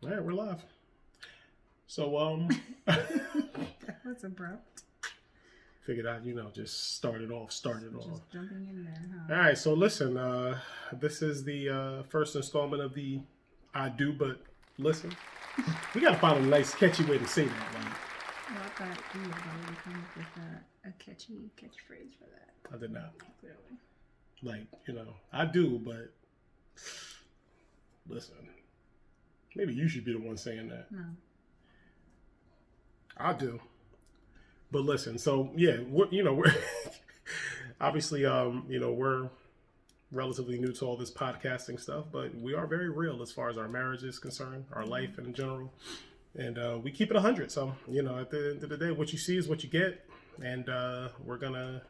All right, we're live. So, That was abrupt. figured out, just started off. Just jumping in there, huh? All right, so listen, this is the first installment of the I Do But Listen. We got to find a nice, catchy way to say that. Like, Well, I thought you were going to come up with a catchy catchphrase for that. I did not. Clearly. Like, I do, but listen. Maybe you should be the one saying that. No. I do. But listen, so yeah, we're obviously, we're relatively new to all this podcasting stuff, but we are very real as far as our marriage is concerned, our life in general, and we keep it 100. So at the end of the day, what you see is what you get, and we're gonna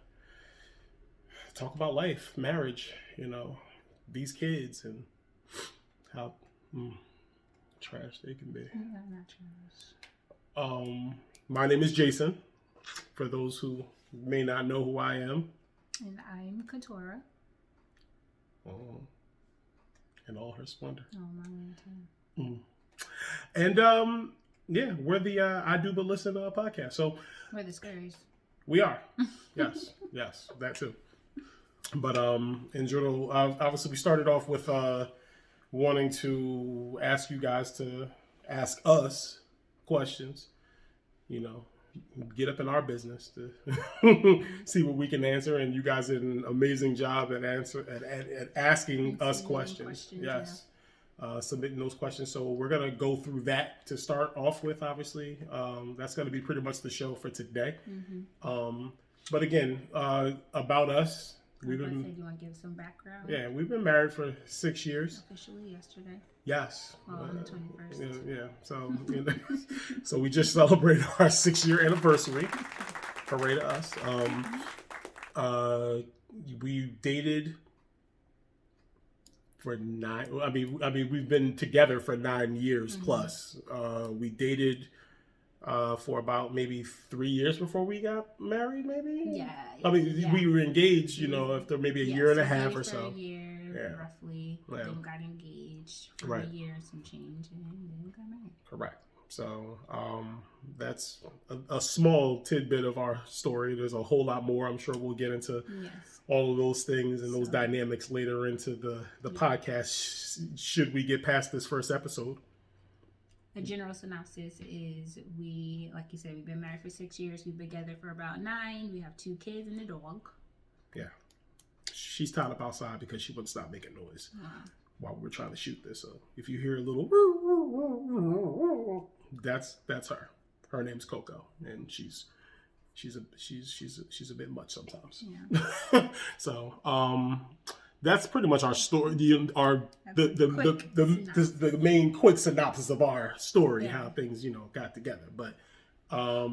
talk about life, marriage, these kids, and how trash they can be. Yeah, not trash. My name is Jason. For those who may not know who I am. And I'm Katora. Oh, in all her splendor. Oh, my man, And yeah, we're the I Do But Listen podcast. So we're the Scurries. we are. Yes, that too. But in general, obviously we started off with wanting to ask you guys to ask us questions. Get up in our business to see what we can answer, and you guys did an amazing job at asking us questions. Yes, yeah. Submitting those questions. So we're gonna go through that to start off with. Obviously, that's gonna be pretty much the show for today. Mm-hmm. But again, about us. You want to give some background? Yeah, we've been married for 6 years. Officially yesterday. Yes. On the 21st. Yeah. So, so we just celebrated our 6-year anniversary. Hooray to us. We dated for 9. I mean, we've been together for 9 years plus. We dated for about maybe 3 years before we got married, maybe? Yeah. I mean, we were engaged, after maybe a year and a half or so. A year, roughly. Yeah. Then got engaged for a year, some change, and then we got married. Correct. So that's a small tidbit of our story. There's a whole lot more. I'm sure we'll get into all of those things and those dynamics later into the podcast, should we get past this first episode. A general synopsis is like you said, we've been married for 6 years. We've been together for about 9. We have 2 kids and a dog. Yeah. She's tied up outside because she wouldn't stop making noise while we were trying to shoot this. So if you hear a little, that's her. Her name's Coco, and she's a bit much sometimes. Yeah. So that's pretty much our story. The main quick synopsis of our story, how things got together. But how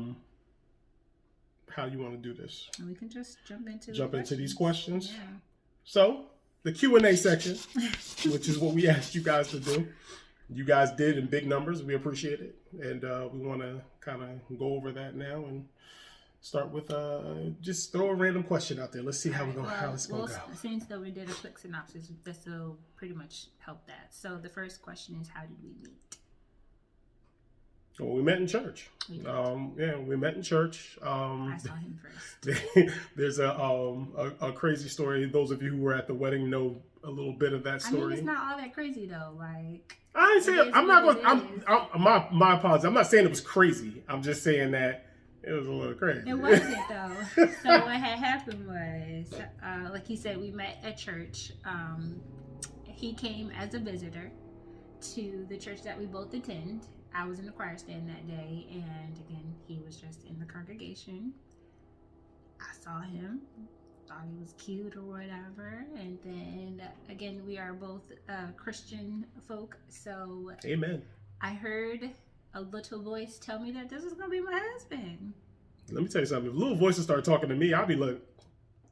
do you want to do this? And we can just jump into these questions. Yeah. So the Q&A section, which is what we asked you guys to do. You guys did in big numbers. We appreciate it, and we want to kind of go over that now and start with just throw a random question out there. Let's see how it's going to go. Since though we did a quick synopsis, this will pretty much help that. So the first question is, how did we meet? Well, we met in church. We met in church. I saw him first. There's a crazy story. Those of you who were at the wedding know a little bit of that story. I mean, it's not all that crazy though. Like, I ain't saying I'm not going. My apologies. I'm not saying it was crazy. I'm just saying that it was a little crazy. It wasn't though. So what had happened was, like he said, we met at church. He came as a visitor to the church that we both attend. I was in the choir stand that day, and again, he was just in the congregation. I saw him, thought he was cute or whatever, and then again, we are both Christian folk, so amen. I heard a little voice tell me that this was gonna be my husband. Let me tell you something. If little voices start talking to me, I'll be like,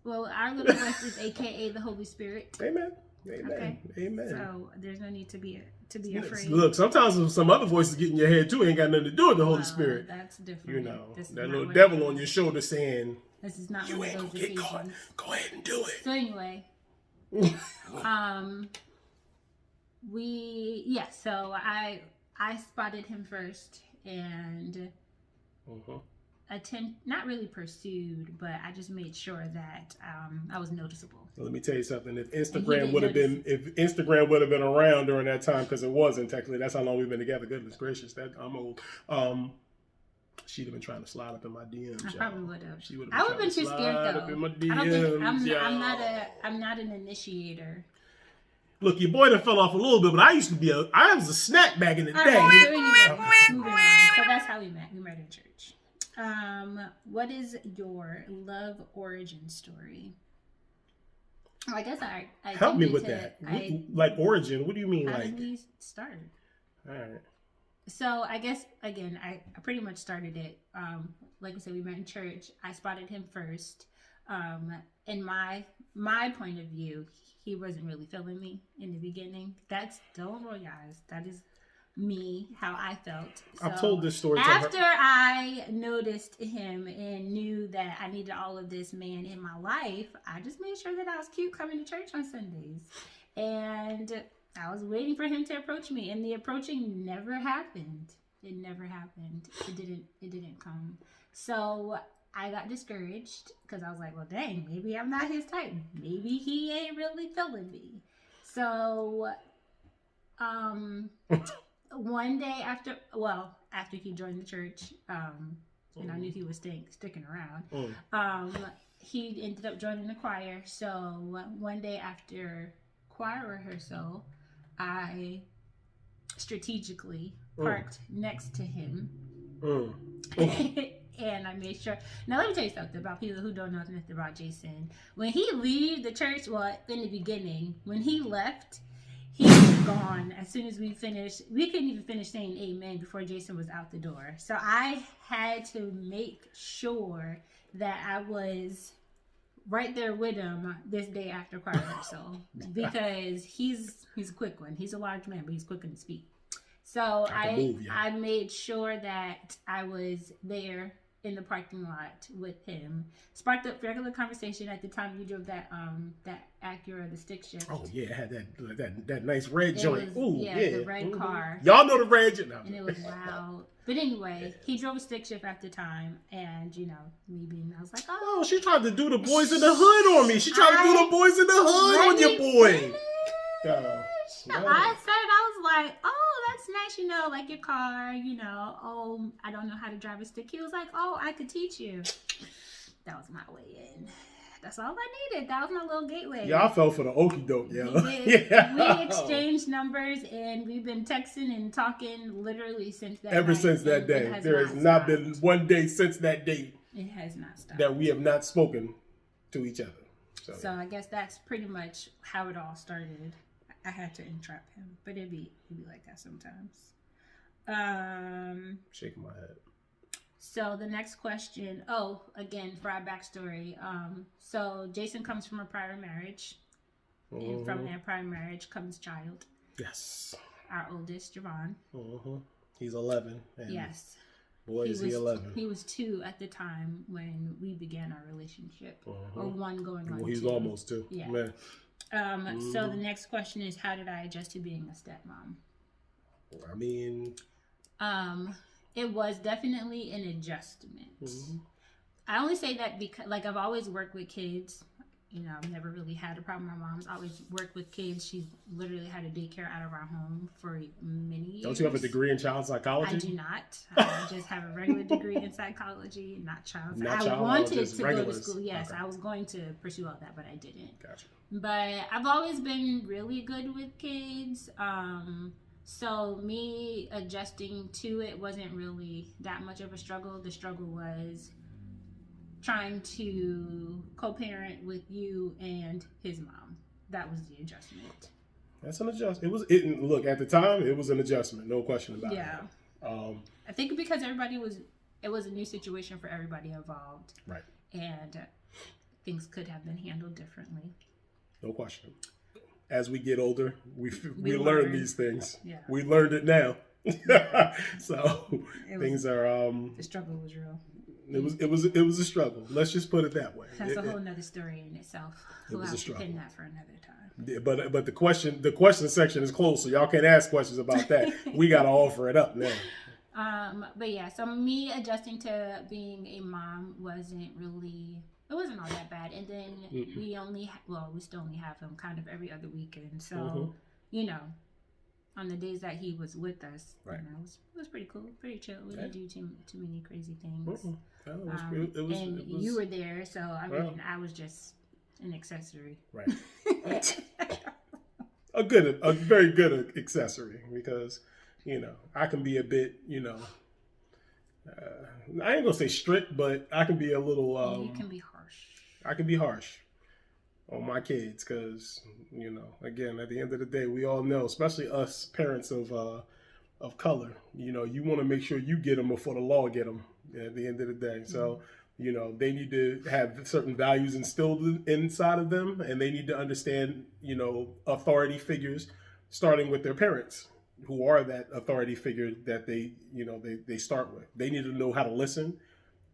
well, our little voice is AKA the Holy Spirit. Amen. Okay. Amen. So there's no need to be afraid. Look, sometimes some other voices get in your head too. Ain't got nothing to do with the Holy Spirit. That's different. That little devil on your shoulder saying, "This is not one of those occasions. Caught. Go ahead and do it." So anyway, so I spotted him first and not really pursued, but I just made sure that I was noticeable. Well, let me tell you something. If Instagram would have been around during that time, because it wasn't technically. That's how long we've been together. Goodness gracious, I'm old. She'd have been trying to slide up in my DMs. I probably would have. She would I would have been too scared though. Up in my DMs, I don't think I'm not an initiator. Look, your boy done fell off a little bit, but I was a snack back in the day. Moving on. So that's how we met. We met in church. What is your love origin story? I guess I help me with that. Like origin? What do you mean? How like did we start? All right. So I guess again, I pretty much started it. Like I said, we met in church. I spotted him first. In my point of view, he wasn't really feeling me in the beginning. Don't worry, guys. That is me, how I felt. So I've told this story to after I noticed him and knew that I needed all of this man in my life. I just made sure that I was cute coming to church on Sundays, and I was waiting for him to approach me, and the approaching never happened. It never happened. It didn't come. So I got discouraged because I was like, well, dang, maybe I'm not his type. Maybe he ain't really feeling me. So, one day after he joined the church, and I knew he was sticking around, he ended up joining the choir. So one day after choir rehearsal, I strategically parked next to him. And I made sure. Now, let me tell you something about people who don't know nothing about Jason. When he leave the church, well, in the beginning, when he left, he was gone. As soon as we finished, we couldn't even finish saying amen before Jason was out the door. So I had to make sure that I was right there with him this day after choir rehearsal, because he's a quick one. He's a large man, but he's quick on his feet. So I made sure that I was there in the parking lot with him. Sparked up regular conversation. At the time you drove that Acura, the stick shift. Oh yeah, it had that nice red joint. The red car. Y'all know the red joint. And it was loud. But anyway, he drove a stick shift at the time, and I was like, oh, she tried to do the boys in the hood on me. She tried to do the boys in the hood on your boy. I was like, oh, that's nice, like your car, oh, I don't know how to drive a stick. He was like, oh, I could teach you. That was my way in. That's all I needed. That was my little gateway. Yeah, I fell for the okie doke, yo. We exchanged numbers, and we've been texting and talking literally since that Ever night. Since that day. There has not been one day since that date. It has not stopped. That we have not spoken to each other. So I guess that's pretty much how it all started. I had to entrap him, but it'd be like that sometimes. Shaking my head. So the next question, again, for our backstory. So Jason comes from a prior marriage, and from that prior marriage comes child. Yes. Our oldest, Javon. He's 11. And yes. Boy, is he 11. He was 2 at the time when we began our relationship, or 1 going on 2. He's almost 2. Yeah. Man. So the next question is, how did I adjust to being a stepmom? I mean, it was definitely an adjustment. I only say that because, I've always worked with kids. I've never really had a problem. My mom's always worked with kids. She literally had a daycare out of our home for many years. Don't you have a degree in child psychology? I do not. I just have a regular degree in psychology, not child. I wanted to go to school. Yes, okay. I was going to pursue all that, but I didn't. Gotcha. But I've always been really good with kids. So me adjusting to it wasn't really that much of a struggle. The struggle was trying to co-parent with you and his mom. That was the adjustment. That's an adjustment. Look, at the time, it was an adjustment. No question about it. Yeah. I think because it was a new situation for everybody involved. Right. And things could have been handled differently. No question. As we get older, we learn these things. Yeah. We learned it now. So things are. The struggle was real. It was a struggle. Let's just put it that way. That's a whole nother story in itself. It was a struggle. We'll have to pin that for another time. But the question section is closed, so y'all can't ask questions about that. We gotta offer it up now. But yeah, so me adjusting to being a mom wasn't all that bad. And then we still only have him kind of every other weekend. So, on the days that he was with us, right. It was pretty cool, pretty chill. We didn't do too many crazy things. You were there, so I was just an accessory. Right. a very good accessory, because I can be a bit I ain't gonna say strict, but I can be a little you can be harsh. I can be harsh on my kids, because again, at the end of the day, we all know, especially us parents of color, you want to make sure you get them before the law get them at the end of the day. So they need to have certain values instilled inside of them, and they need to understand authority figures, starting with their parents, who are that authority figure that they start with. They need to know how to listen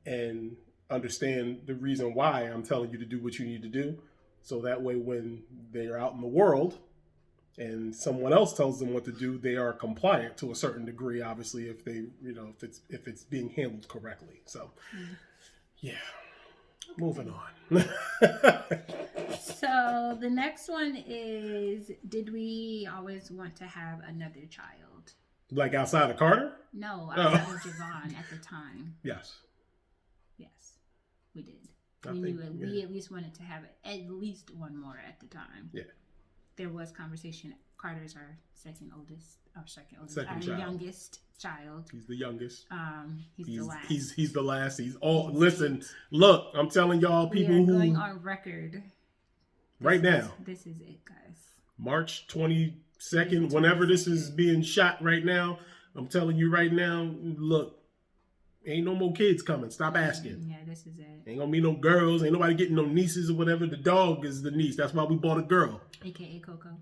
and understand the reason why I'm telling you to do what you need to do. So that way, when they're out in the world and someone else tells them what to do, they are compliant to a certain degree, obviously, if they, if it's being handled correctly. So, yeah, moving on. So the next one is, did we always want to have another child? Like outside of Carter? No, outside of Javon at the time. Yes. Yes, we did. We at least wanted to have at least one more at the time. Yeah. There was conversation. Carter's our second oldest, our youngest child. He's the youngest. He's the last. He's the last. He's all. Listen, look, I'm telling y'all, people who going on record right now. This is it, guys. March 22nd, whenever this is being shot right now, I'm telling you right now, look, ain't no more kids coming. Stop asking. Yeah, this is it. Ain't gonna be no girls. Ain't nobody getting no nieces or whatever. The dog is the niece. That's why we bought a girl. AKA Coco.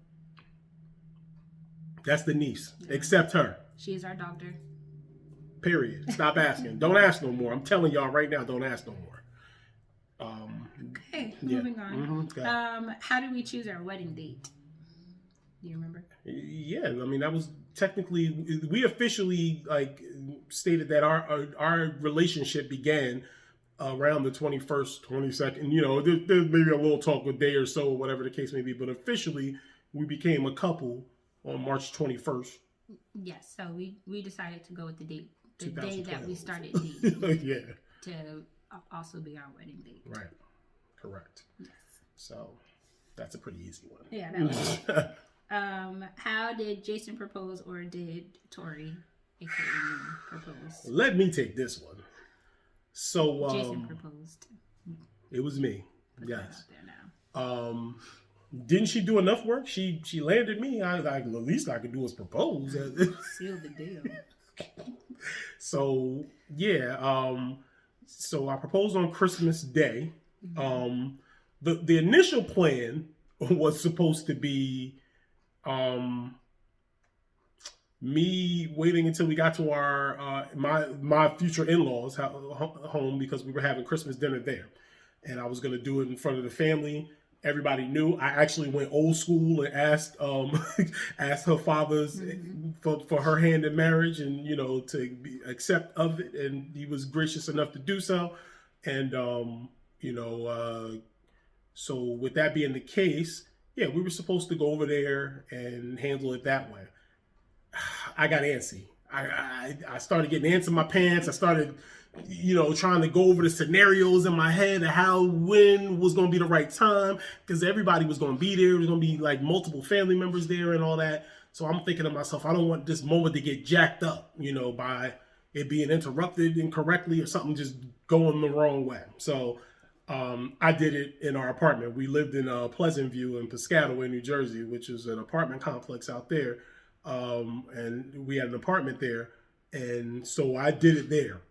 That's the niece. Yeah. Accept her. She is our doctor. Period. Stop asking. Don't ask no more. I'm telling y'all right now, don't ask no more. Okay, moving on. Mm-hmm. How did we choose our wedding date? Do you remember? Yeah, I mean, that was technically, we officially stated that our relationship began around the 21st, 22nd. There's maybe a little talk a day or so, or whatever the case may be, but officially we became a couple on March 21st. Yes, so we decided to go with the date, the day that we started dating. Yeah. To also be our wedding date. Right. Correct. Yes. So that's a pretty easy one. Yeah, that was. How did Jason propose, or did Tori, aka me, propose? Let me take this one. So Jason proposed. It was me. Put yes. That out there now. Didn't she do enough work? She landed me. I the least I could do was propose. Seal the deal. So yeah. So I proposed on Christmas Day. Mm-hmm. The initial plan was supposed to be me waiting until we got to our my future in-laws home, because we were having Christmas dinner there, and I was going to do it in front of the family. Everybody knew. I actually went old school and asked asked her father's for her hand in marriage, and to accept of it, and he was gracious enough to do so. And so with that being the case, yeah, we were supposed to go over there and handle it that way. I got antsy. I started getting ants in my pants. I started, trying to go over the scenarios in my head of when was going to be the right time, because everybody was going to be there. There was going to be like multiple family members there and all that. So I'm thinking to myself, I don't want this moment to get jacked up, by it being interrupted incorrectly or something just going the wrong way. So I did it in our apartment. We lived in Pleasant View in Piscataway, New Jersey, which is an apartment complex out there. And we had an apartment there. And so I did it there.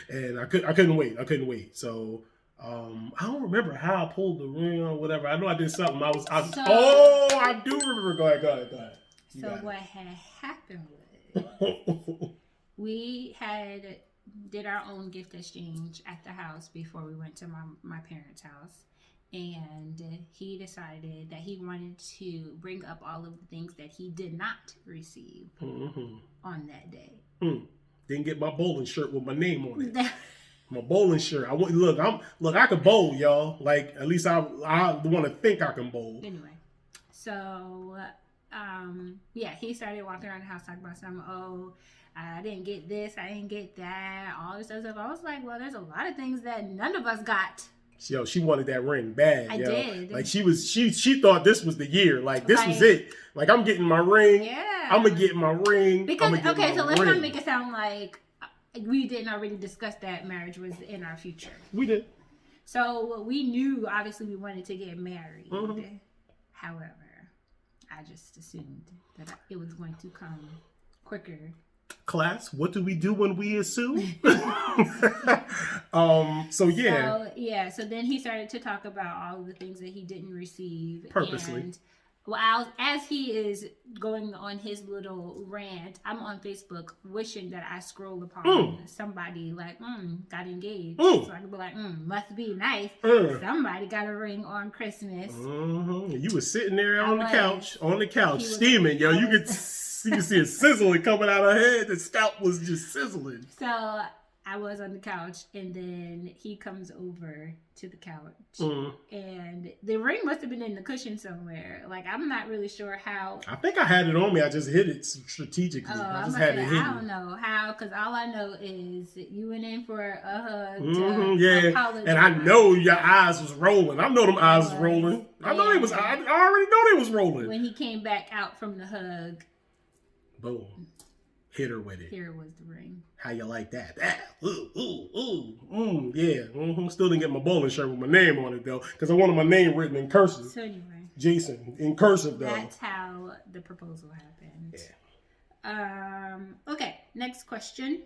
And I couldn't wait. So I don't remember how I pulled the ring or whatever. I know I did something. I do remember. Go ahead. So what had happened was we did our own gift exchange at the house before we went to my parents' house. And he decided that he wanted to bring up all of the things that he did not receive on that day. Didn't get my bowling shirt with my name on it. My bowling shirt. I could bowl, y'all. Like, at least I want to think I can bowl. Anyway, so he started walking around the house talking about something. Oh, I didn't get this, I didn't get that, all this other stuff. I was like, well, there's a lot of things that none of us got. Yo, she wanted that ring bad. I did. Like she thought this was the year. Like this was it. Like I'm getting my ring. Yeah. I'm gonna get my ring. Because so let's not make it sound like we didn't already discuss that marriage was in our future. We did. So we knew obviously we wanted to get married. However, I just assumed that it was going to come quicker. Class, what do we do when we assume? So then he started to talk about all of the things that he didn't receive purposely. And as he is going on his little rant, I'm on Facebook wishing that I scroll upon somebody like got engaged, so I could be like must be nice. Somebody got a ring on Christmas. You were sitting there on the couch steaming, yo. You could see it sizzling coming out of her head. The scalp was just sizzling. So I was on the couch, and then he comes over to the couch, and the ring must have been in the cushion somewhere. Like, I'm not really sure how. I think I had it on me. I just hid it strategically. I just had it hidden. I don't know how, because all I know is you went in for a hug. And I know your eyes was rolling. I know them eyes was rolling. I know they was. I already know they was rolling. When he came back out from the hug, boom. Hit her with it. Here was the ring. How you like that? Still didn't get my bowling shirt with my name on it, though, because I wanted my name written in cursive. So anyway. Jason, in cursive, though. That's how the proposal happened. Yeah. Okay, next question.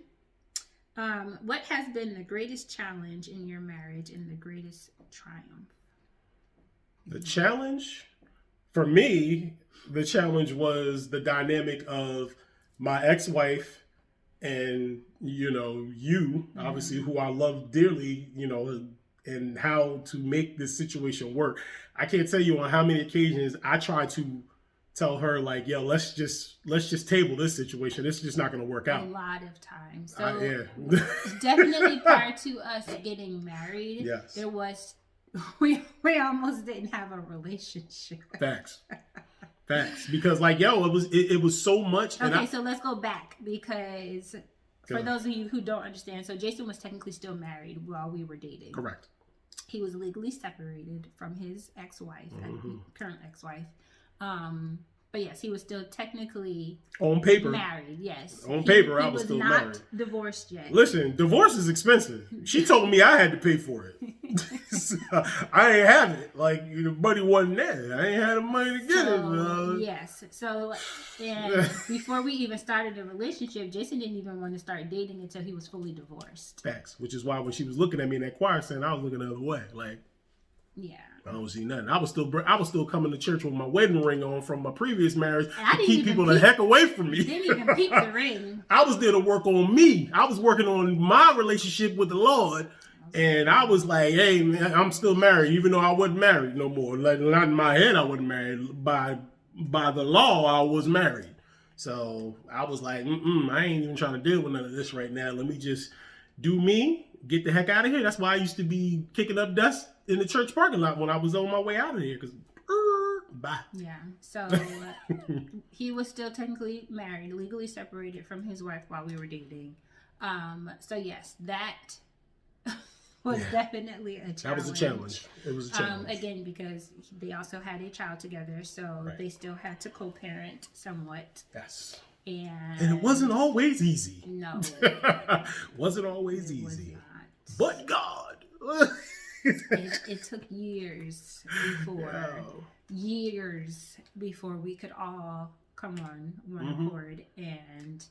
What has been the greatest challenge in your marriage and the greatest triumph? The challenge? For me, the challenge was the dynamic of my ex-wife and, you, obviously, who I love dearly, and how to make this situation work. I can't tell you on how many occasions I try to tell her, like, yo, let's just table this situation. It's just not going to work out. A lot of times. So definitely prior to us getting married, there was, we almost didn't have a relationship. Facts. Because it was so much. Okay, so let's go back, because for those of you who don't understand, so Jason was technically still married while we were dating. Correct. He was legally separated from his ex-wife, current ex-wife. But yes, he was still technically on paper married. Yes, on paper, I was still married. Not divorced yet. Listen, divorce is expensive. She told me I had to pay for it. I ain't have it. Like, your buddy wasn't there. I ain't had the money to get it. Yes. So, and before we even started the relationship, Jason didn't even want to start dating until he was fully divorced. Facts. Which is why when she was looking at me in that choir stand, I was looking the other way. Like, yeah. I don't see nothing. I was still coming to church with my wedding ring on from my previous marriage to keep people the heck away from me. Didn't even peep the ring. I was there to work on me. I was working on my relationship with the Lord, and I was like, "Hey, man, I'm still married, even though I wasn't married no more. Like, not in my head, I wasn't married. By the law, I was married. So I was like, I ain't even trying to deal with none of this right now. Let me just do me, get the heck out of here. That's why I used to be kicking up dust in the church parking lot when I was on my way out of here, because bye. Yeah. So he was still technically married, legally separated from his wife while we were dating. So yes, that was definitely a challenge. That was a challenge. It was a challenge. Again, because they also had a child together, so they still had to co-parent somewhat. Yes. And it wasn't always easy. No. Wasn't always easy. But God. It took years before we could all come on one accord and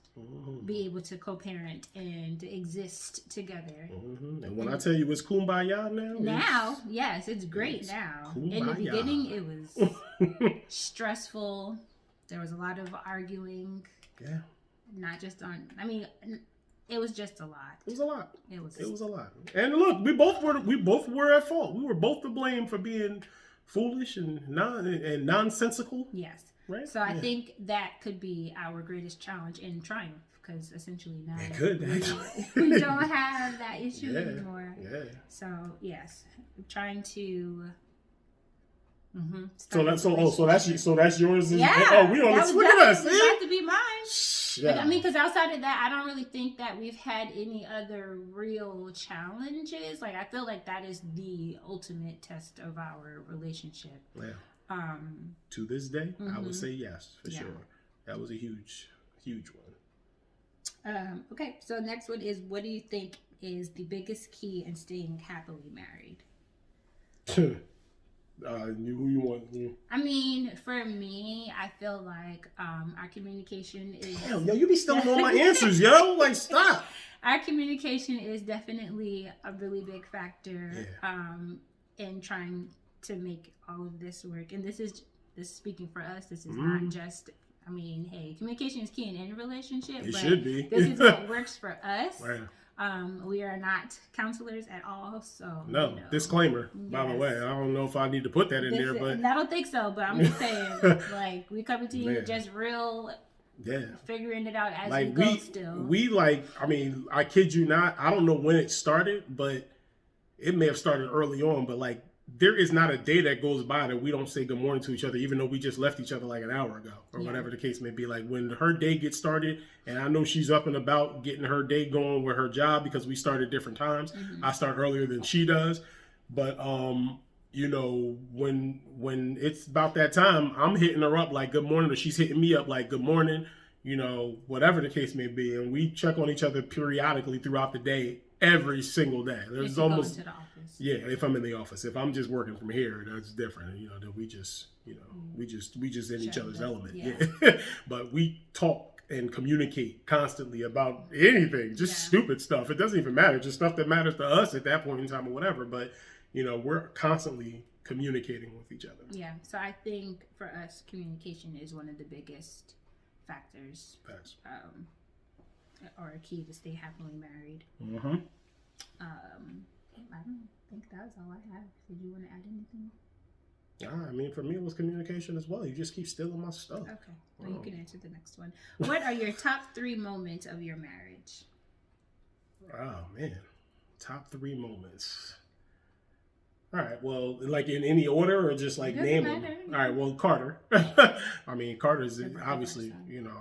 be able to co-parent and exist together. And when I tell you it's kumbaya now, yes, it's great now. Kumbaya. In the beginning, it was stressful. There was a lot of arguing. Yeah. Not just on, it was just a lot. It was a lot. It was a lot. And look, we both were at fault. We were both to blame for being foolish and nonsensical. Yes. Right. So I think that could be our greatest challenge in triumph, because essentially now we don't have that issue anymore. Yeah. So yes, trying to. So that's yours. Yeah. We on this. Look at us. About to be mine. Yeah. But, I mean, because outside of that, I don't really think that we've had any other real challenges. Like, I feel like that is the ultimate test of our relationship. Yeah. To this day, I would say yes, for sure. That was a huge, huge one. Okay, so next one is, what do you think is the biggest key in staying happily married? Who you want? I mean, for me, I feel like our communication is... Damn, yo, you be stealing all my answers, yo. Like, stop. Our communication is definitely a really big factor in trying to make all of this work. And this is speaking for us. This is not just... I mean, hey, communication is key in any relationship. It should be. This is what works for us. Right. We are not counselors at all, so no. Disclaimer, by the way. I don't know if I need to put that in there, but I don't think so. But I'm just saying, like, we coming to you just real, figuring it out as we go. Still, we I mean, I kid you not. I don't know when it started, but it may have started early on. But like, there is not a day that goes by that we don't say good morning to each other, even though we just left each other like an hour ago or whatever the case may be. Like, when her day gets started and I know she's up and about getting her day going with her job, because we start at different times. I start earlier than she does. But, you know, when it's about that time, I'm hitting her up like good morning, or she's hitting me up like good morning, you know, whatever the case may be. And we check on each other periodically throughout the day, every single day. There's almost... Go into the office. Yeah, if I'm in the office. If I'm just working from here, that's different. You know, that we just in each other's element. Yeah. But we talk and communicate constantly about anything, just stupid stuff. It doesn't even matter, just stuff that matters to us at that point in time or whatever. But, you know, we're constantly communicating with each other. Yeah. So I think for us, communication is one of the biggest factors. Facts. Or a key to stay happily married. I don't think that's all I have. Did you want to add anything? I mean, for me, it was communication as well. You just keep stealing my stuff. Okay. Well, you can answer the next one. What are your top 3 moments of your marriage? Oh, man. Top 3 moments. All right. Well, like in any order, or just like name them? All right. Well, Carter. I mean, Carter's obviously, you know,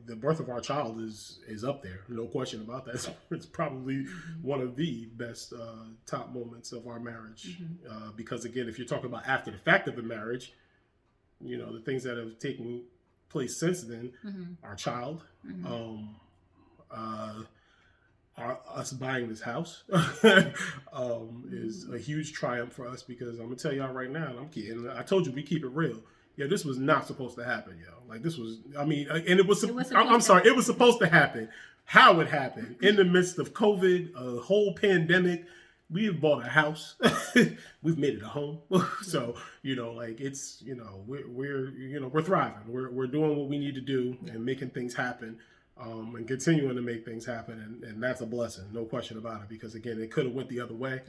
the birth of our child is up there. No question about that. It's probably one of the best top moments of our marriage. Because again, if you're talking about after the fact of the marriage, you know, the things that have taken place since then, our child, us buying this house is a huge triumph for us, because I'm gonna tell y'all right now, and I'm kidding, I told you we keep it real. Yeah, this was not supposed to happen, yo. Like, this was, I mean, and it was supposed to happen. How it happened in the midst of COVID, a whole pandemic. We've bought a house. We've made it a home. So, you know, like, it's, you know, we're thriving. We're doing what we need to do and making things happen. And continuing to make things happen, and that's a blessing, no question about it, because again, it could have went the other way,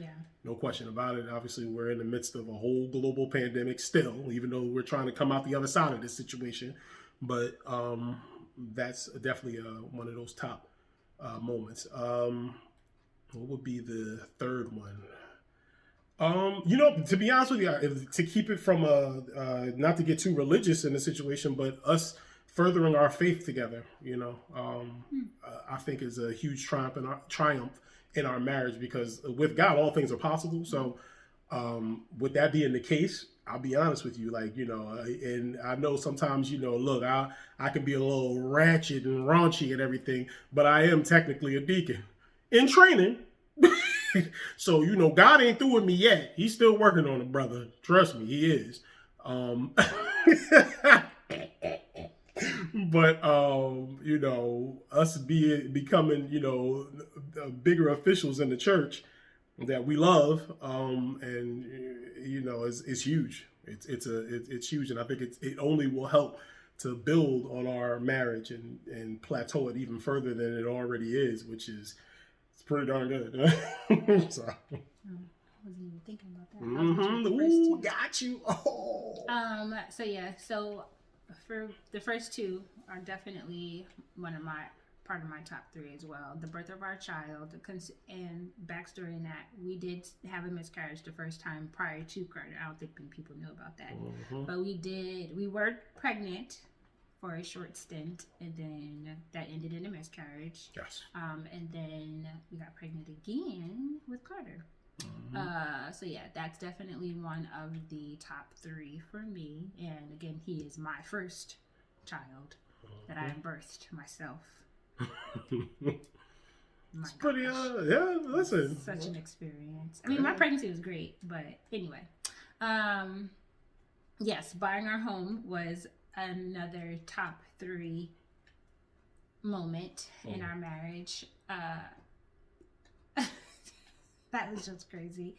no question about it. Obviously, we're in the midst of a whole global pandemic still, even though we're trying to come out the other side of this situation, but that's definitely one of those top moments. What would be the third one? You know, to be honest with you, to keep it from not to get too religious in the situation, but us furthering our faith together, you know, I think is a huge triumph in our marriage, because with God, all things are possible. So with that being the case, I'll be honest with you, like, you know, and I know sometimes, you know, look, I can be a little ratchet and raunchy and everything, but I am technically a deacon in training. So, you know, God ain't through with me yet. He's still working on it, brother. Trust me, he is. But, you know, us becoming, you know, bigger officials in the church that we love, and, you know, it's huge. It's huge. And I think it only will help to build on our marriage and plateau it even further than it already is, which is it's pretty darn good. So. I wasn't even thinking about that. Ooh, got you. Oh. So for the first two are definitely part of my top three as well. The birth of our child, and backstory in that we did have a miscarriage the first time prior to Carter. I don't think many people know about that, but we were pregnant for a short stint, and then that ended in a miscarriage. Yes. And then we got pregnant again with Carter. So yeah, that's definitely one of the top three for me. And again, he is my first child that I birthed myself. It's pretty, yeah, listen. Such an experience. I mean, my pregnancy was great, but anyway. Yes, buying our home was another top three moment in our marriage. That was just crazy.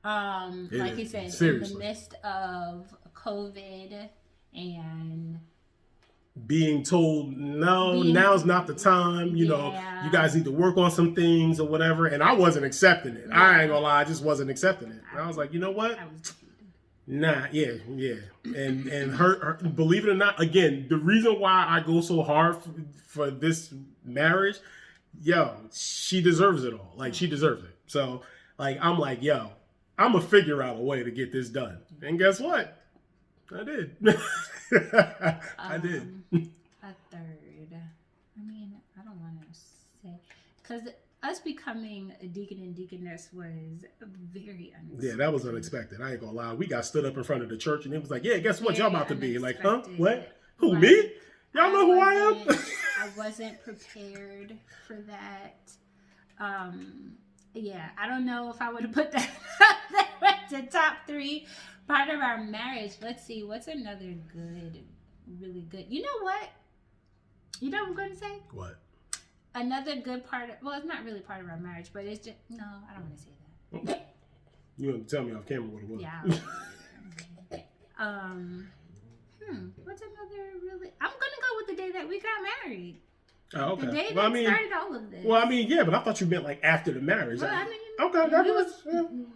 Like you said, seriously. In the midst of COVID and being told, now's not the time, you know, you guys need to work on some things or whatever. And I wasn't accepting it. I ain't gonna lie, I just wasn't accepting it. And I was like, you know what? Nah, yeah. And her, believe it or not, again, the reason why I go so hard for this marriage, she deserves it all. Like, she deserves it. So, like, I'm like, I'm going to figure out a way to get this done. And guess what? I did. I did. A third. I mean, I don't want to say. Because us becoming a deacon and deaconess was very unexpected. Yeah, that was unexpected. I ain't going to lie. We got stood up in front of the church and it was like, guess what y'all about to be? Like, huh? What? Who, me? Y'all know who I am? I wasn't prepared for that. Yeah, I don't know if I would have put that at the top three part of our marriage. Let's see, what's another really good? You know what? You know what I'm going to say? What? Another good part of, well, it's not really part of our marriage, but it's just, no, I don't want to say that. You want to tell me off camera what it was? Yeah. What's another really, I'm going to go with the day that we got married. Oh, okay. The day that started all of this. Well, I mean, yeah, but I thought you meant like after the marriage. Well, I mean, okay, that was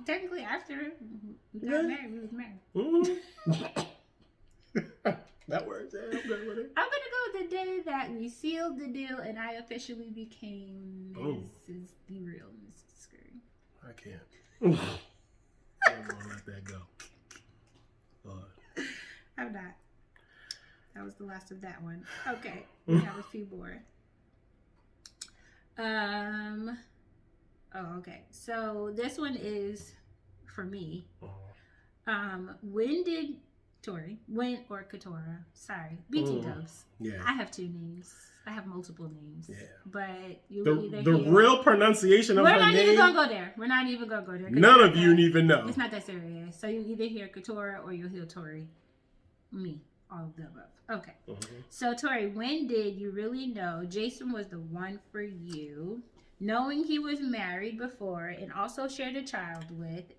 technically after we got married. We was married. That works. Yeah, I'm good with it. I'm gonna go with the day that we sealed the deal and I officially became Mrs. Be Real, Mrs. Scurry. I can't. I'm gonna let that go. I'm not. That was the last of that one. Okay, we have a few more. Okay. So this one is for me. When did Tori, or Katora, sorry, BT Dubs. Yeah. I have two names. I have multiple names. Yeah. But the real pronunciation of her name. We're not even gonna go there. We're not even gonna go there. None of you even know. It's not that serious. So you either hear Katora or you'll hear Tori. Me. All of the above. Okay. So, Tori, when did you really know Jason was the one for you, knowing he was married before and also shared a child with?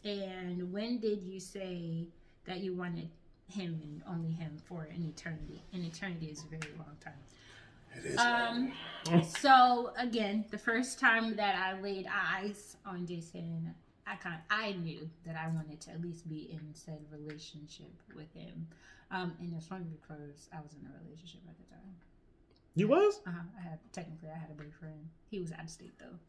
And when did you say that you wanted him and only him for an eternity? An eternity is a very long time. It is. So, again, the first time that I laid eyes on Jason, I knew that I wanted to at least be in said relationship with him. And it's funny because I was in a relationship at the time. You was? I had a boyfriend. He was out of state though.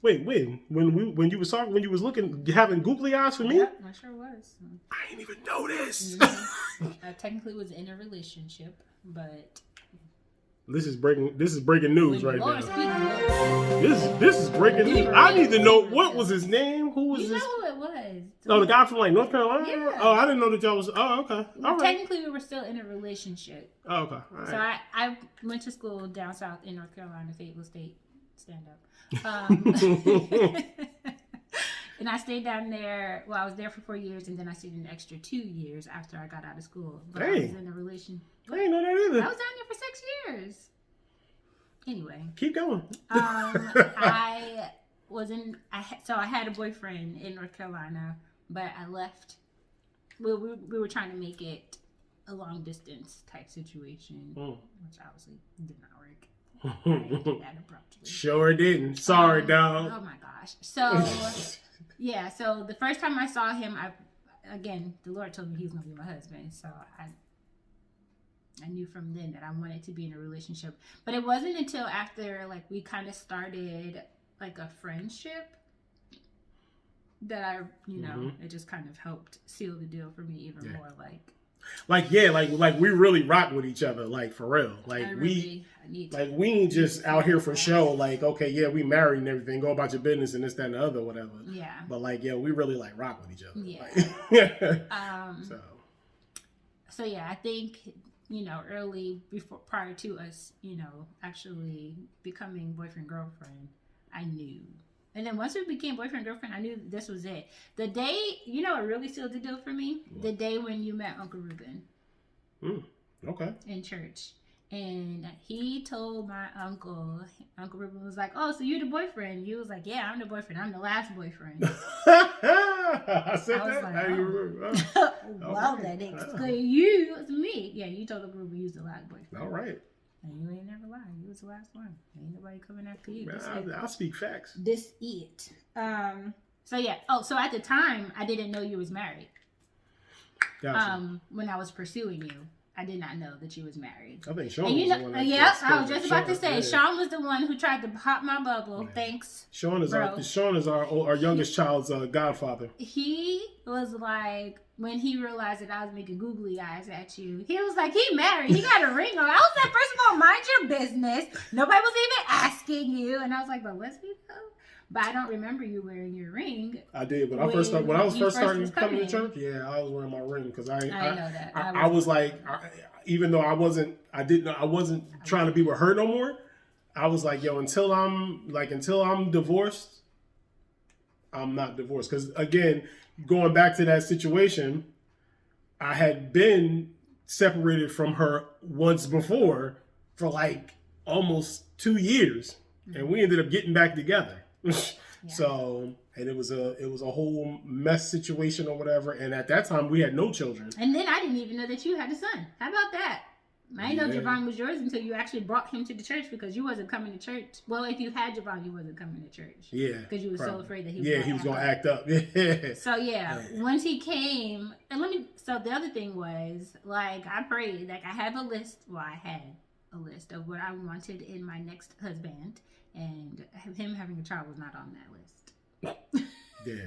Wait. When you was talking, when you was looking, having googly eyes for me? Yeah, I sure was. I didn't even know this. I technically was in a relationship, but This is breaking news right now. This is breaking news. Really I need to know what was his name. Who was this? You know who it was. Oh, the guy from like North Carolina? Yeah. Oh, I didn't know that y'all was. Oh, okay. All right. Technically, we were still in a relationship. Oh, okay. All right. So I went to school down south in North Carolina, Fayetteville State. Stand up. And I stayed down there. Well, I was there for 4 years, and then I stayed an extra 2 years after I got out of school. But I was in a relationship. I didn't know that either. I was down there for 6 years. Anyway, keep going. I had a boyfriend in North Carolina, but I left. We were trying to make it a long distance type situation, which obviously did not work. I did that abruptly. Sure didn't. Sorry, dog. Oh my gosh. So yeah, so the first time I saw him, again, the Lord told me he was gonna be my husband. So I knew from then that I wanted to be in a relationship. But it wasn't until after like we kind of started like a friendship that I, it just kind of helped seal the deal for me even more. Like we really rock with each other, like for real. Like we ain't just out here for show. Like, okay, yeah, we married and everything. Go about your business and this, that, and the other, whatever. Yeah. But like, yeah, we really like rock with each other. Yeah. Like, So yeah, I think prior to us, actually becoming boyfriend girlfriend, I knew. And then once we became boyfriend girlfriend, I knew this was it. The day, what really sealed the deal for me? What? The day when you met Uncle Ruben. Okay. In church. And he told my Uncle Ruben was like, "Oh, so you're the boyfriend?" You was like, "Yeah, I'm the boyfriend. I'm the last boyfriend." I said that? Like, how you remember? Well, that explains you. It was me. Yeah, you told Uncle Ruben you was the last boyfriend. All right. And you ain't never lied. You was the last one. Ain't nobody coming after you. Man, I'll speak facts. This it. So yeah. Oh, so at the time, I didn't know you was married. Gotcha. When I was pursuing you, I did not know that you was married. I think Sean was the one that I was just about to say, Sean was the one who tried to pop my bubble. Yeah. Thanks. Sean is our youngest child's godfather. He was like, when he realized that I was making googly eyes at you, he was like, he married. He got a ring on. I was like, first of all, mind your business. Nobody was even asking you. And I was like, but was he though? But I don't remember you wearing your ring. I did, but when I was first starting coming to church, yeah, I was wearing my ring because I know that. I was like, even though I wasn't trying to be with her no more. I was like, yo, until I'm divorced, I'm not divorced. Because again, going back to that situation, I had been separated from her once before for like almost 2 years, and we ended up getting back together. Yeah. So, and it was a whole mess situation or whatever. And at that time, we had no children. And then I didn't even know that you had a son. How about that? I didn't know Javon was yours until you actually brought him to the church because you wasn't coming to church. Well, if you had Javon, you wasn't coming to church. Yeah. Because you were so afraid that he was going to act up. Yeah. So, once he came, and so the other thing was, like, I prayed, like, I had a list of what I wanted in my next husband. And him having a child was not on that list. Yeah.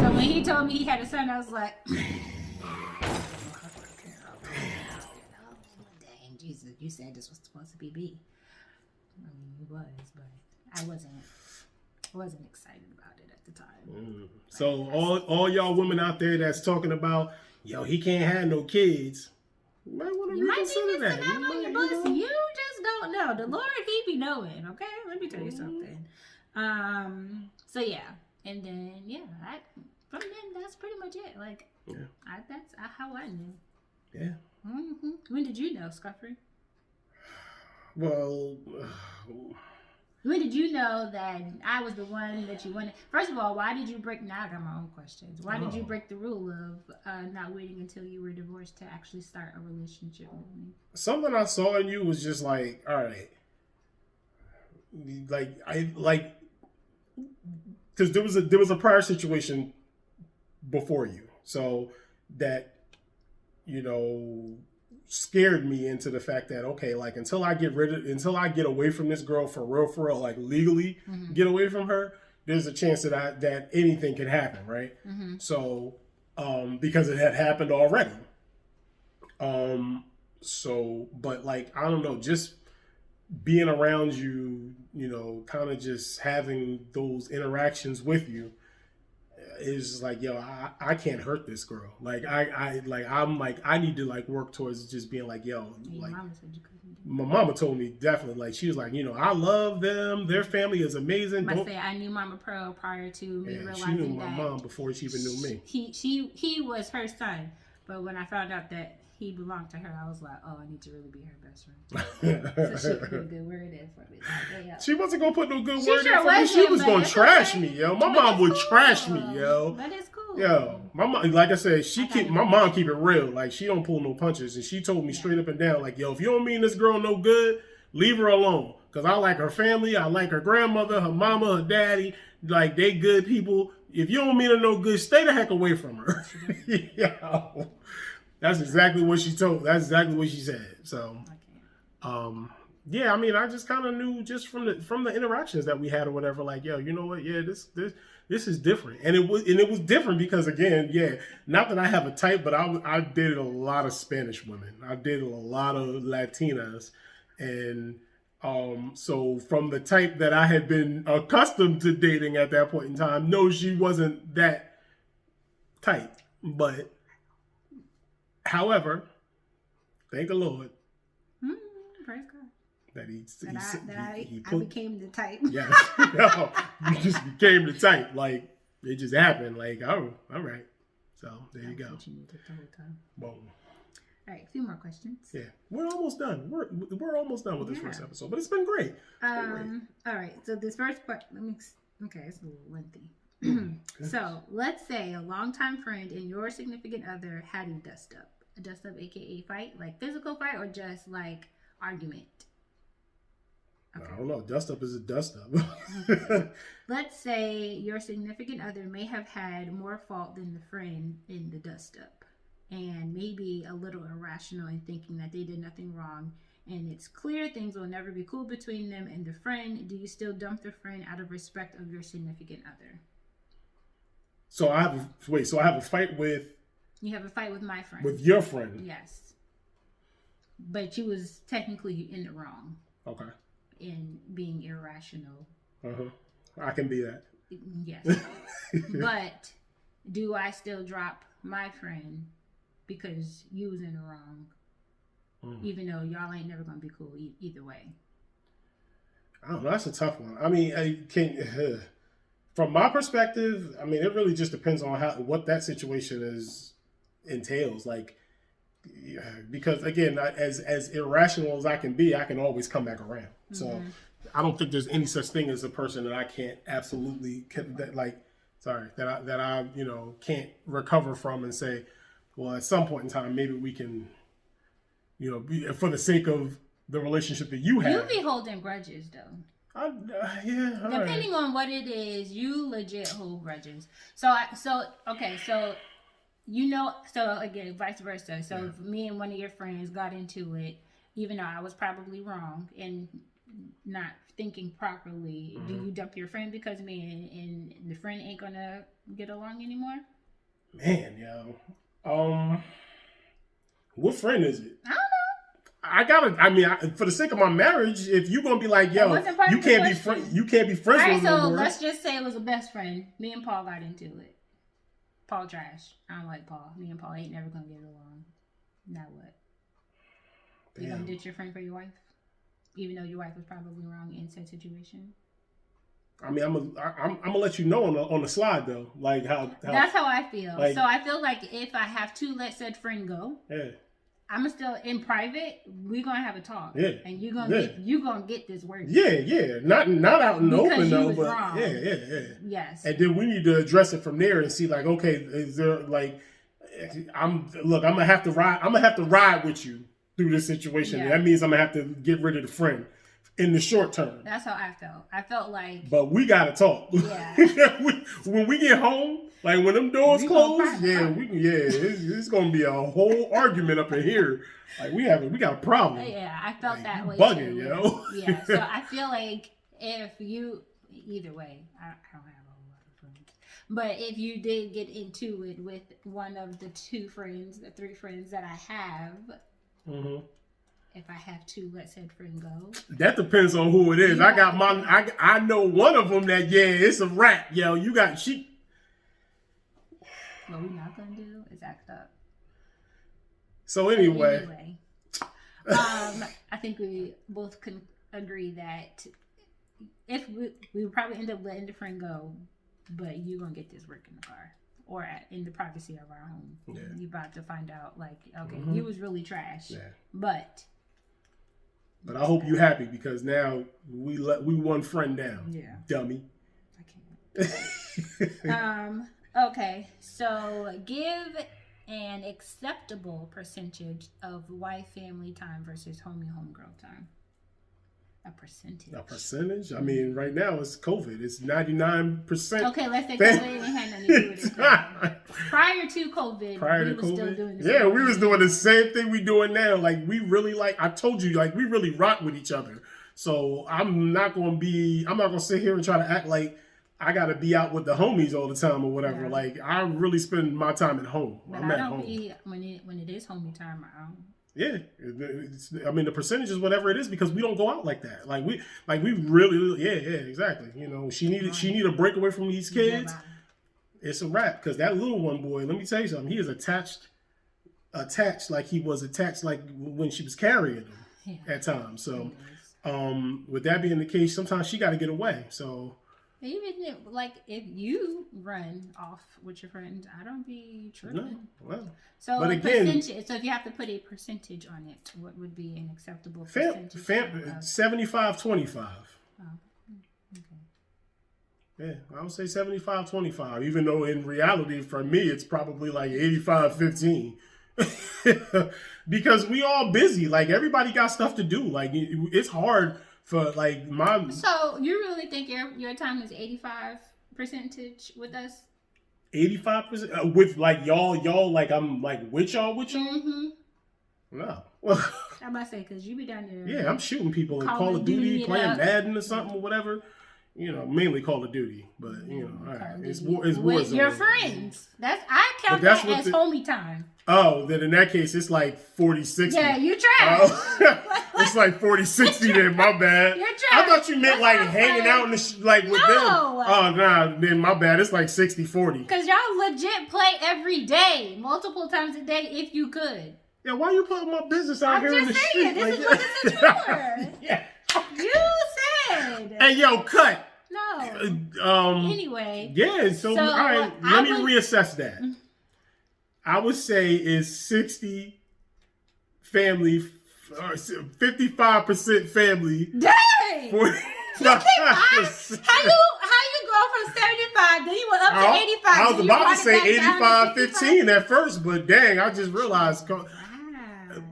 So when he told me he had a son, I was like, dang, Jesus, you said this was supposed to be me. I mean, it was, but I wasn't excited about it at the time. So all y'all women out there that's talking about, yo, he can't have no kids. You might want to reconsider that. You just don't know. The Lord, he be knowing, okay? Let me tell you something. So yeah. And then, from then, that's pretty much it. Like, that's how I knew. Yeah. Mm-hmm. When did you know, Scurry? Well... When did you know that I was the one that you wanted? First of all, why did you break... Now I got my own questions. Why did you break the rule of not waiting until you were divorced to actually start a relationship with me? Something I saw in you was just like, all right. Because there was a prior situation before you. So that, scared me into the fact that, okay, like until I get away from this girl for real, like legally get away from her, there's a chance that anything can happen, right? Mm-hmm. So, because it had happened already. But like, I don't know, just being around you, kind of just having those interactions with you, is like, yo, I can't hurt this girl. Like I need to like work towards just being like, yo, like mama said you couldn't do that. My mama told me definitely, like she was like, I love them. Their family is amazing. I knew Mama Pearl prior to me realizing she knew my mom before she even knew me. He was her son, but when I found out that he belonged to her, I was like, oh, I need to really be her best friend. So she put a good word in for me. Like, she wasn't gonna put no good word in for me. She was gonna trash me, yo. My mom would trash me, yo. But it's cool. Yo, my mom, like I said, my mom keep it real. Like, she don't pull no punches, and she told me straight up and down, like, yo, if you don't mean this girl no good, leave her alone. Cause I like her family, I like her grandmother, her mama, her daddy. Like, they good people. If you don't mean her no good, stay the heck away from her. Yo, that's exactly what she told. That's exactly what she said. So, yeah, I mean, I just kind of knew just from the interactions that we had or whatever. Like, yo, you know what? Yeah, this is different, and it was different because, again, yeah, not that I have a type, but I dated a lot of Spanish women. I dated a lot of Latinas, and so from the type that I had been accustomed to dating at that point in time, no, she wasn't that type. But, however, thank the Lord. Praise God. That I became the type. Yeah, no, you just became the type. Like, it just happened. Like, oh, all right. So there you go. What you needed the whole time. Boom. All right, a few more questions. Yeah, we're almost done. We're almost done with this first episode, but it's been great. All right. So this first question. Okay, it's a little lengthy. So let's say a longtime friend and your significant other had a dust up. A dust up, aka fight, like physical fight, or just like argument. Okay. I don't know. Dust up is a dust up. Let's say your significant other may have had more fault than the friend in the dust up, and maybe a little irrational in thinking that they did nothing wrong, and it's clear things will never be cool between them and the friend. Do you still dump the friend out of respect of your significant other? So I have a fight with. You have a fight with my friend. With your friend. Yes. But you was technically in the wrong. Okay. In being irrational. I can be that. Yes. But do I still drop my friend because you was in the wrong? Even though y'all ain't never gonna be cool either way. I don't know. That's a tough one. I mean, from my perspective, I mean, it really just depends on what that situation entails. Like, because again, as irrational as I can be, I can always come back around. So I don't think there's any such thing as a person that I can't absolutely can't recover from and say, well, at some point in time, maybe we can, for the sake of the relationship that you have. You be holding grudges though. Depending on what it is, you legit hold grudges. So again, vice versa. So if me and one of your friends got into it, even though I was probably wrong and not thinking properly, do you dump your friend because me and the friend ain't gonna get along anymore? Man, what friend is it? I don't know. For the sake of my marriage, if you're gonna be like, yo, you can't be friends with me no more. Let's just say it was a best friend. Me and Paul got into it. Paul trash. I don't like Paul. Me and Paul ain't never gonna get along. Now what? Damn. You gonna ditch your friend for your wife? Even though your wife was probably wrong in said situation? I mean, I'm gonna let you know on the slide though, like how that's how I feel. Like, so I feel like if I have to let said friend go, I'm still in private. We're gonna have a talk, and you're gonna get this work. Not out in the open though, but wrong. Yes. And then we need to address it from there and see, like, okay, is there like, I'm gonna have to ride with you through this situation. Yeah. That means I'm gonna have to get rid of the friend in the short term. That's how I felt. I felt like, but we gotta talk. Yeah. When we get home, like when them doors close, it's gonna be a whole argument up in here. Like we got a problem. Yeah, I felt like, that way bugging, too. You know? Yeah, so I feel like if you, either way, I don't have a whole lot of friends, but if you did get into it with one of the two friends, the three friends that I have, if I have to let said friend go, that depends on who it is. I know one of them that it's a wrap. Yo, you got she. What we're not gonna do is act up. So anyway. I think we both can agree that if we would probably end up letting the friend go, but you're gonna get this work in the car or in the privacy of our home. Yeah. You're about to find out, like, okay, you was really trash. Yeah. But I hope you're happy because now we one friend down. Yeah. Dummy. I can't. Okay, so give an acceptable percentage of wife family time versus homegirl time. A percentage. A percentage? I mean, right now it's COVID. It's 99%. Okay, let's say COVID ain't had nothing to do with it. Prior to COVID, we was still doing the same we was doing the same thing we doing now. Like, we really, I told you, we really rock with each other. So I'm not going to sit here and try to act like I got to be out with the homies all the time or whatever. Yeah. Like, I really spend my time at home. But I'm at home. When it is homie time, yeah, I mean the percentage is whatever it is because we don't go out like that. Like we really, yeah, exactly. You know, she needed a break away from these kids. Yeah, it's a wrap because that little one boy. Let me tell you something. He is attached like he was attached like when she was carrying him at times. So, with that being the case, sometimes she got to get away. So. Even if you run off with your friends, I don't be tripping. No, well, so but again, so if you have to put a percentage on it, what would be an acceptable percentage? 75-25. Oh, okay. Yeah, I would say 75-25. Even though in reality, for me, it's probably like 85-15. Because we all busy. Like everybody got stuff to do. Like it's hard. For like my. So you really think your time is 85% with us? 85% with like y'all like I'm like with y'all. Mm-hmm. No. I'm about to say because you be down there. Yeah, I'm shooting people in Call of Duty, playing Madden or something or whatever. You know, mainly Call of Duty, but you know, all right, it's with your friends. I count that as homie time. Oh, then in that case, it's like 40-60. Yeah, you trash. It's like 40-60 then, my bad. You're trash. I thought you meant like hanging out in the with them. Oh, nah, then my bad. It's like 60-40. Because y'all legit play every day, multiple times a day if you could. Yeah, why you putting my business out here in the street? This is what this is for. Yeah. You said. Hey, yo, cut. No. Anyway. Yeah, so all right, let me reassess that. I would say is 60 family, 55% family. Dang! How you go from 75, then you went up to 85. I was about to say 85-15 at first, but dang, I just realized. Wow.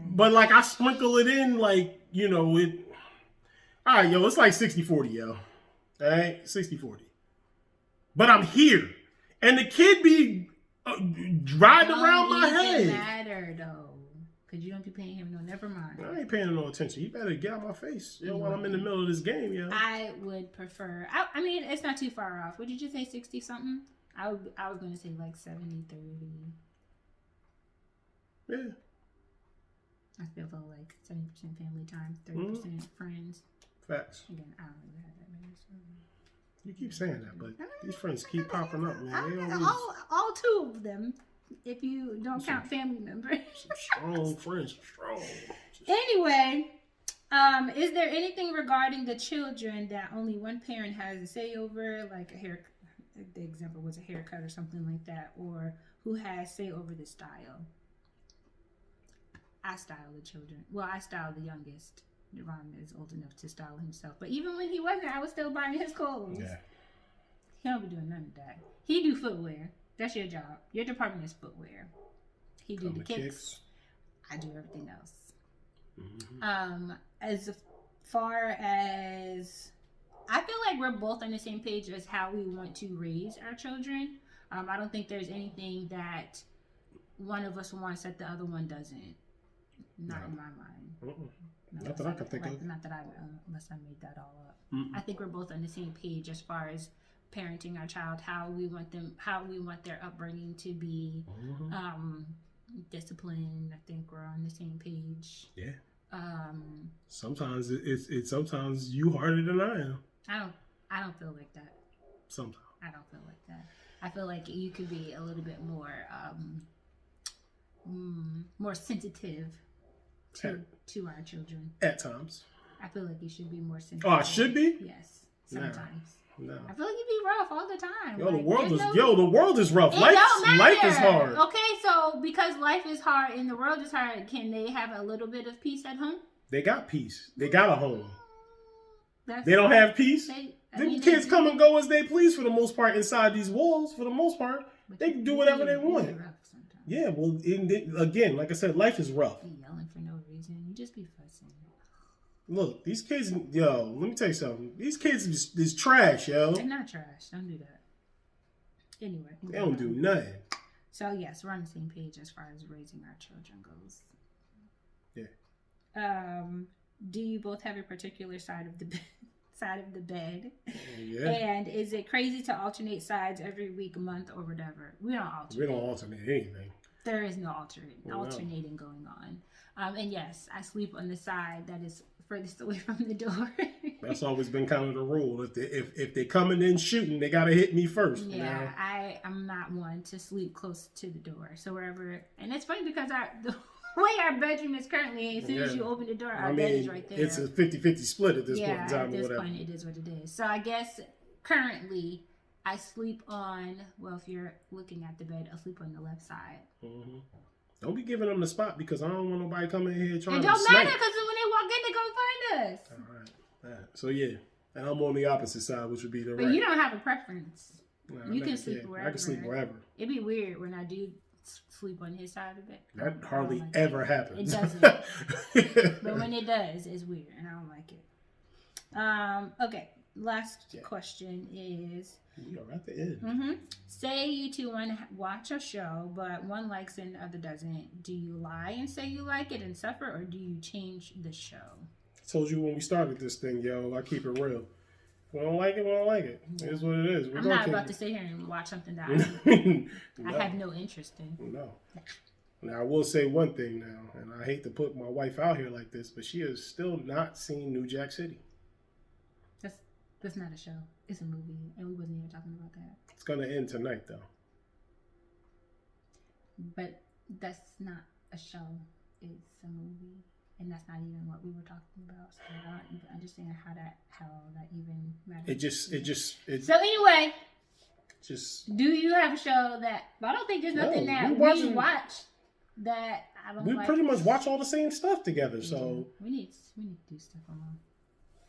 But like I sprinkle it in, like, you know, it. All right, yo, it's like 60-40, yo. All right, 60-40. But I'm here, and the kid be riding around my head. It matter though, because you don't be paying him no. Never mind. I ain't paying him no attention. You better get out my face, yo, while I'm in the middle of this game, yo. I would prefer. I mean, it's not too far off. Would you just say 60 something? I was going to say like 70-30. Yeah. I feel like 70% family time, 30% friends. Facts. Again, I don't really have that many. So. You keep saying that, but these friends keep popping up, man. They always... all two of them, if you don't count family members. Some strong friends, strong. Anyway, is there anything regarding the children that only one parent has a say over, like a hair? The example was a haircut or something like that, or who has say over the style? I style the children. Well, I style the youngest. Ron is old enough to style himself, but even when he wasn't, I was still buying his clothes. Yeah. He don't be doing none of that. He do footwear. That's your job. Your department is footwear. He do the kicks. I do everything else. Mm-hmm. As far as I feel like we're both on the same page as how we want to raise our children. I don't think there's anything that one of us wants that the other one doesn't. Not in my mind. Mm-mm. Not that I can think of. Not that unless I made that all up. Mm-mm. I think we're both on the same page as far as parenting our child, how we want their upbringing to be, disciplined. I think we're on the same page. Yeah. Sometimes it's sometimes you harder than I am. I don't feel like that. Sometimes. I don't feel like that. I feel like you could be a little bit more sensitive to our children. At times. I feel like you should be more sensitive. Oh, I should be? Yes. Sometimes. No. I feel like you be rough all the time. Yo, the world is rough. Life is hard. Okay, so because life is hard and the world is hard, can they have a little bit of peace at home? They got peace. They got a home. They don't have peace. Kids come and go as they please for the most part inside these walls. For the most part, They can do whatever they want. Rough sometimes. Yeah, well, again, like I said, life is rough. Be yelling for no reason. You just be fussing. Look, these kids, yo, let me tell you something. These kids is trash, yo. They're not trash. Don't do that. Anyway. They don't do nothing. So, yes, we're on the same page as far as raising our children goes. Yeah. Do you both have a particular side of the bed? Yeah. And is it crazy to alternate sides every week, month, or whatever? We don't alternate. We don't alternate anything. There is no alternating going on. And yes, I sleep on the side that is furthest away from the door. That's always been kind of the rule. If they coming in shooting, they gotta hit me first. Yeah, you know? I'm not one to sleep close to the door. So wherever, and it's funny because the way our bedroom is currently, as soon as you open the door, our bed is right there. It's a 50-50 split at this point in time. At this point, it is what it is. So I guess currently, I sleep on, well, if you're looking at the bed, I'll sleep on the left side. Mm-hmm. Don't be giving them the spot because I don't want nobody coming in here trying to. It to don't snipe. matter because when they walk in, they gonna find us. All right. So yeah, and I'm on the opposite side, which would be the right. But you don't have a preference. Nah, you can sleep wherever. I can sleep wherever. It'd be weird when I do sleep on his side of it. That hardly ever happens. It doesn't. But when it does, it's weird, and I don't like it. Okay. Last question is. We are at the end. Mm-hmm. Say you two want to watch a show, but one likes it and the other doesn't. Do you lie and say you like it and suffer, or do you change the show? I told you when we started this thing, yo, I keep it real. If we don't like it, we don't like it. It is what it is. I'm not about to sit here and watch something that I have no interest in. No. Now, I will say one thing now, and I hate to put my wife out here like this, but she has still not seen New Jack City. That's not a show. It's a movie, and we wasn't even talking about that. It's going to end tonight, though. But that's not a show. It's a movie, and that's not even what we were talking about. So I don't even understand how that even matters. So anyway, just. Do you have a show that? But I don't think there's nothing that we watch that I don't. We pretty much watch all the same stuff together. So we need to do stuff alone.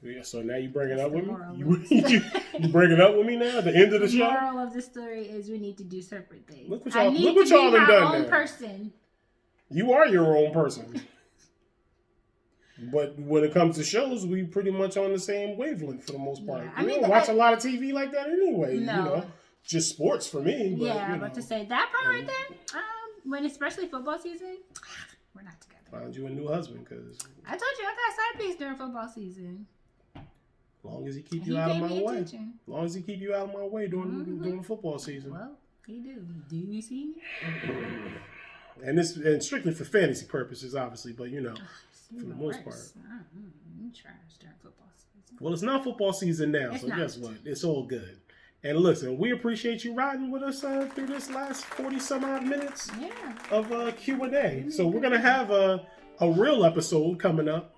Yeah, so now you bring it up with me? You bring it up with me now at the end of the show? The moral of the story is we need to do separate things. Look what y'all done done now. Person. You are your own person. But when it comes to shows, we pretty much on the same wavelength for the most part. Yeah, we don't watch a lot of TV like that anyway. No. You know, just sports for me. But, yeah, but to say that part right there, when especially football season, we're not together. Find you a new husband because I told you I got side piece during football season. As long as he keep you out of my way. As long as he keep you out of my way during football season. Well, he do. Do you see me? And strictly for fantasy purposes, obviously, but you know, for the most part. You trash during football season. Well, it's not football season now, so guess what? It's all good. And listen, we appreciate you riding with us through this last 40 some odd minutes of Q&A. So we're gonna have a real episode coming up.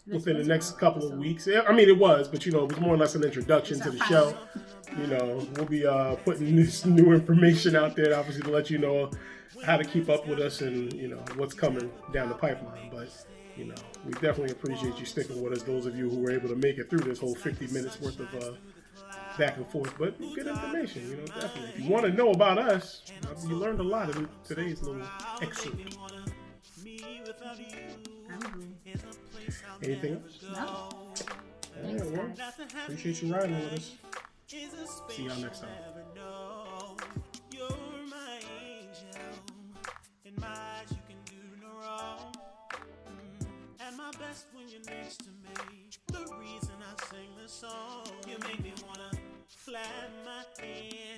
Within the next couple of weeks. I mean, it was, but you know, it was more or less an introduction to the show. You know, we'll be putting this new information out there, obviously, to let you know how to keep up with us and, you know, what's coming down the pipeline. But, you know, we definitely appreciate you sticking with us, those of you who were able to make it through this whole 50 minutes worth of back and forth. But good information, you know, definitely. If you want to know about us, you learned a lot in today's little excerpt. Anything else? No. Thanks, well, appreciate you riding with us. See y'all next time. You're my angel. In my eyes, you can do no wrong. At my best when you're next to me. The reason I sing this song, you make me wanna clap my hands.